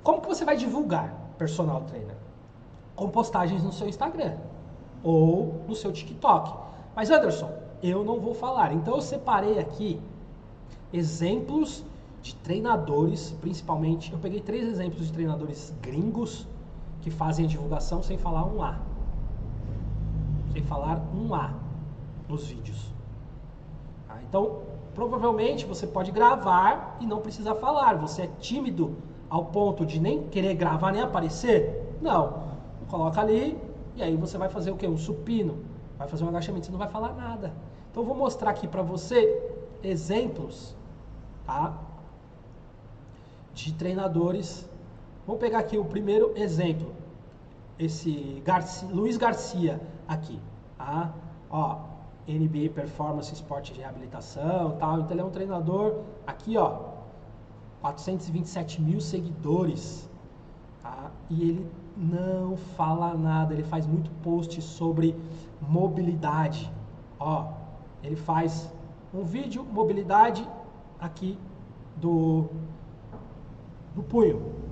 Como que você vai divulgar personal trainer? Com postagens no seu Instagram ou no seu TikTok. Mas Anderson, eu não vou falar. Então eu separei aqui exemplos de treinadores, principalmente, eu peguei 3 exemplos de treinadores gringos que fazem a divulgação sem falar um A. Sem falar um A nos vídeos. Tá? Então, provavelmente você pode gravar e não precisar falar. Você é tímido ao ponto de nem querer gravar, nem aparecer? Não. Coloca ali e aí você vai fazer o quê? Um supino. Vai fazer um agachamento, você não vai falar nada. Então, eu vou mostrar aqui para você exemplos, tá? De treinadores. Vamos pegar aqui o primeiro exemplo. Esse Luiz Garcia aqui, tá? Ó, NBA Performance Esporte de Reabilitação, tal. Então ele é um treinador aqui, ó, 427 mil seguidores, tá? E ele não fala nada, ele faz muito post sobre mobilidade. Ó, ele faz um vídeo mobilidade aqui do punho.